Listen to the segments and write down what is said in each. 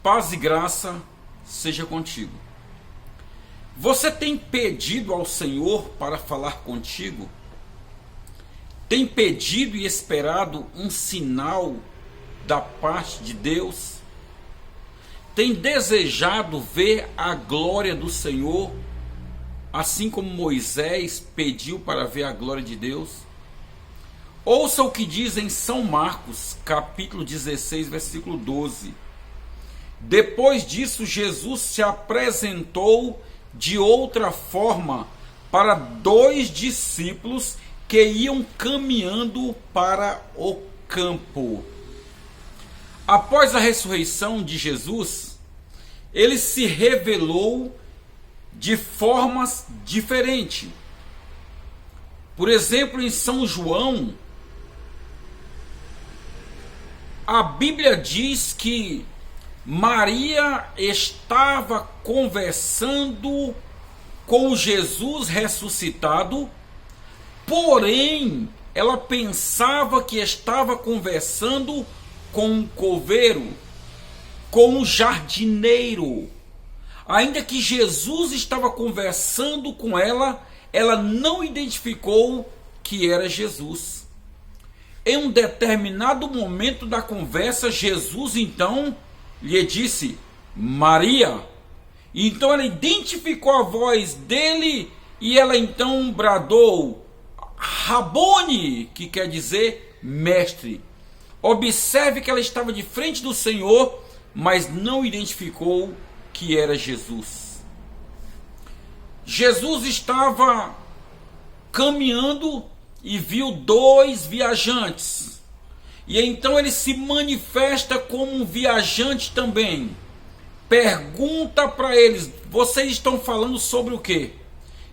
Paz e graça seja contigo. Você tem pedido ao Senhor para falar contigo? Tem pedido e esperado um sinal da parte de Deus? Tem desejado ver a glória do Senhor, assim como Moisés pediu para ver a glória de Deus? Ouça o que diz em São Marcos, capítulo 16, versículo 12. Depois disso, Jesus se apresentou de outra forma para 2 discípulos que iam caminhando para o campo. Após a ressurreição de Jesus, ele se revelou de formas diferentes. Por exemplo, em São João, a Bíblia diz que Maria estava conversando com Jesus ressuscitado, porém ela pensava que estava conversando com um coveiro, com um jardineiro. Ainda que Jesus estava conversando com ela, ela não identificou que era Jesus. Em um determinado momento da conversa, Jesus então lhe disse: Maria. Então ela identificou a voz dele e ela então bradou: Rabone, que quer dizer mestre. Observe que ela estava de frente do Senhor, mas não identificou que era Jesus. Jesus estava caminhando e viu 2 viajantes. E então ele se manifesta como um viajante também. Pergunta para eles: vocês estão falando sobre o quê?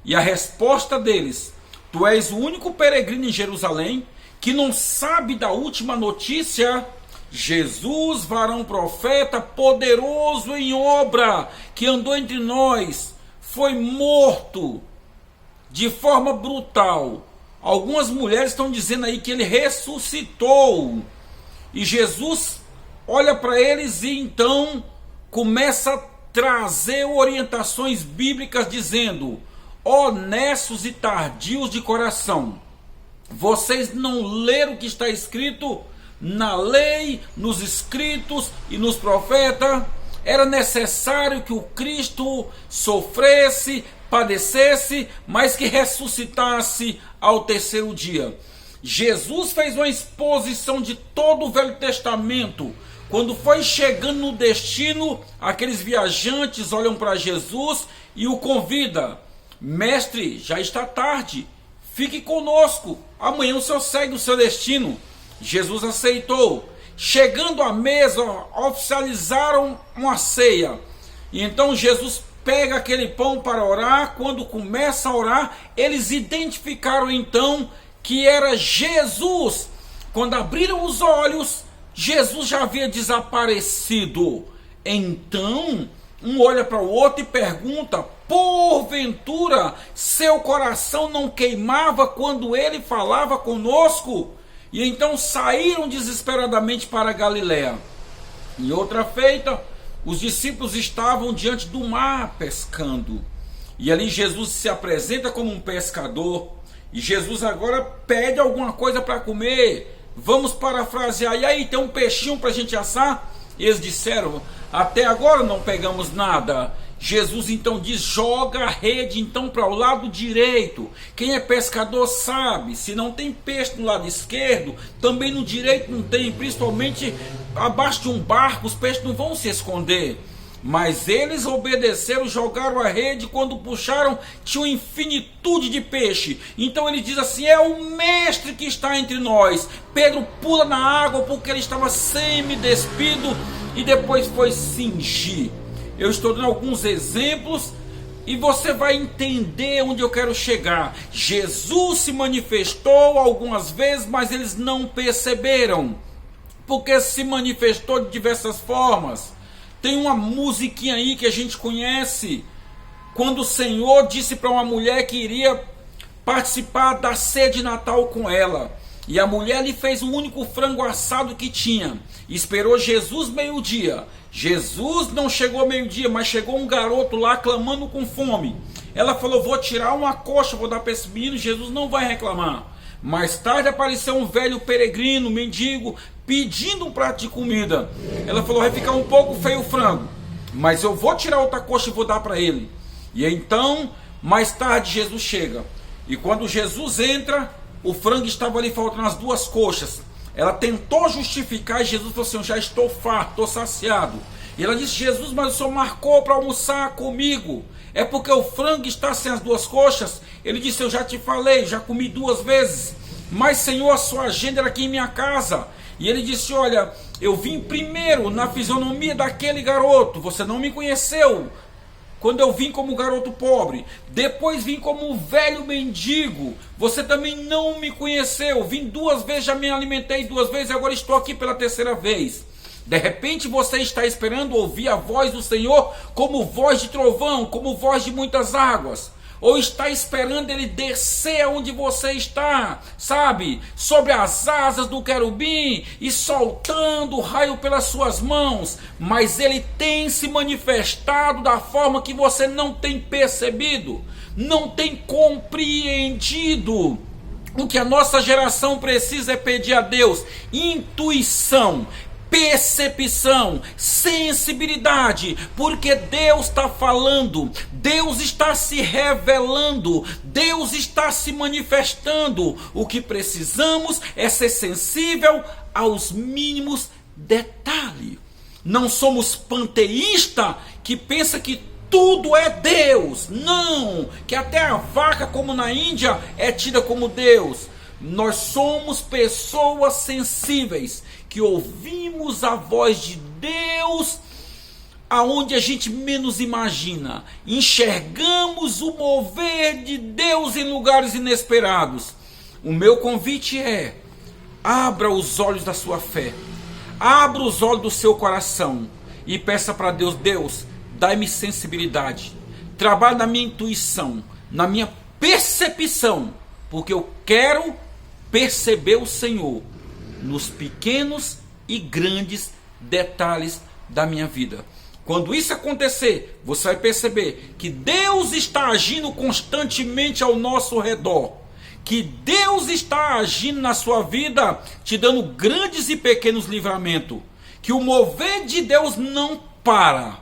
E a resposta deles: tu és o único peregrino em Jerusalém que não sabe da última notícia. Jesus, varão profeta, poderoso em obra, que andou entre nós, foi morto de forma brutal. Algumas mulheres estão dizendo aí que ele ressuscitou. E Jesus olha para eles e então começa a trazer orientações bíblicas dizendo: honestos e tardios de coração, vocês não leram o que está escrito na lei, nos escritos e nos profetas? Era necessário que o Cristo sofresse, padecesse, mas que ressuscitasse ao 3º dia. Jesus fez uma exposição de todo o Velho Testamento. Quando foi chegando no destino, aqueles viajantes olham para Jesus e o convida: mestre, já está tarde, fique conosco, amanhã o senhor segue o seu destino. Jesus aceitou. Chegando à mesa, oficializaram uma ceia. E então Jesus pega aquele pão para orar. Quando começa a orar, eles identificaram então que era Jesus. Quando abriram os olhos, Jesus já havia desaparecido. Então um olha para o outro e pergunta: porventura seu coração não queimava quando ele falava conosco? E então saíram desesperadamente para a Galiléia. Em outra feita, os discípulos estavam diante do mar pescando. E ali Jesus se apresenta como um pescador. E Jesus agora pede alguma coisa para comer. Vamos parafrasear: e aí, tem um peixinho para a gente assar? Eles disseram: até agora não pegamos nada. Jesus então diz: joga a rede então para o lado direito. Quem é pescador sabe, se não tem peixe no lado esquerdo, também no direito não tem. Principalmente abaixo de um barco, os peixes não vão se esconder. Mas eles obedeceram, jogaram a rede. Quando puxaram, tinha uma infinitude de peixe. Então ele diz assim: é o mestre que está entre nós. Pedro pula na água porque ele estava semi-despido e depois foi cingir. Eu estou dando alguns exemplos e você vai entender onde eu quero chegar. Jesus se manifestou algumas vezes, mas eles não perceberam, porque se manifestou de diversas formas. Tem uma musiquinha aí que a gente conhece, quando o Senhor disse para uma mulher que iria participar da ceia de Natal com ela. E a mulher lhe fez o único frango assado que tinha. Esperou Jesus meio-dia. Jesus não chegou ao meio-dia, mas chegou um garoto lá clamando com fome. Ela falou, vou tirar uma coxa, vou dar para esse menino, Jesus não vai reclamar. Mais tarde apareceu um velho peregrino, mendigo, pedindo um prato de comida. Ela falou, vai ficar um pouco feio o frango, mas eu vou tirar outra coxa e vou dar para ele. E então, mais tarde Jesus chega. E quando Jesus entra, o frango estava ali faltando as duas coxas. Ela tentou justificar e Jesus falou assim, eu já estou farto, estou saciado. E ela disse, Jesus, mas o senhor marcou para almoçar comigo. É porque o frango está sem as duas coxas? Ele disse, eu já te falei, já comi 2 vezes. Mas Senhor, a sua agenda era aqui em minha casa. E ele disse, olha, eu vim primeiro na fisionomia daquele garoto. Você não me conheceu quando eu vim como garoto pobre. Depois vim como velho mendigo. Você também não me conheceu. Vim 2 vezes, já me alimentei 2 vezes e agora estou aqui pela 3ª vez. De repente você está esperando ouvir a voz do Senhor como voz de trovão, como voz de muitas águas. Ou está esperando ele descer onde você está, sabe? Sobre as asas do querubim e soltando o raio pelas suas mãos. Mas ele tem se manifestado da forma que você não tem percebido, não tem compreendido. O que a nossa geração precisa é pedir a Deus intuição, percepção, sensibilidade, porque Deus está falando, Deus está se revelando, Deus está se manifestando. O que precisamos é ser sensível aos mínimos detalhes. Não somos panteístas que pensa que tudo é Deus. Não, que até a vaca, como na Índia, é tida como Deus. Nós somos pessoas sensíveis, que ouvimos a voz de Deus aonde a gente menos imagina. Enxergamos o mover de Deus em lugares inesperados. O meu convite é: abra os olhos da sua fé, abra os olhos do seu coração e peça para Deus, Deus, dai-me sensibilidade, trabalhe na minha intuição, na minha percepção, porque eu quero perceber o Senhor nos pequenos e grandes detalhes da minha vida. Quando isso acontecer, você vai perceber que Deus está agindo constantemente ao nosso redor, que Deus está agindo na sua vida, te dando grandes e pequenos livramentos, que o mover de Deus não para,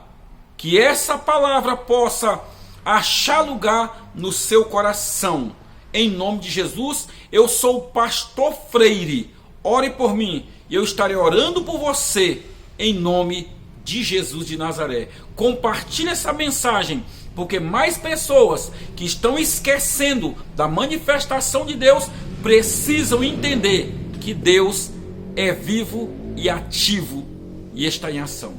que essa palavra possa achar lugar no seu coração. Em nome de Jesus, eu sou o pastor Freire. Ore por mim e eu estarei orando por você em nome de Jesus de Nazaré. Compartilhe essa mensagem, porque mais pessoas que estão esquecendo da manifestação de Deus precisam entender que Deus é vivo e ativo e está em ação.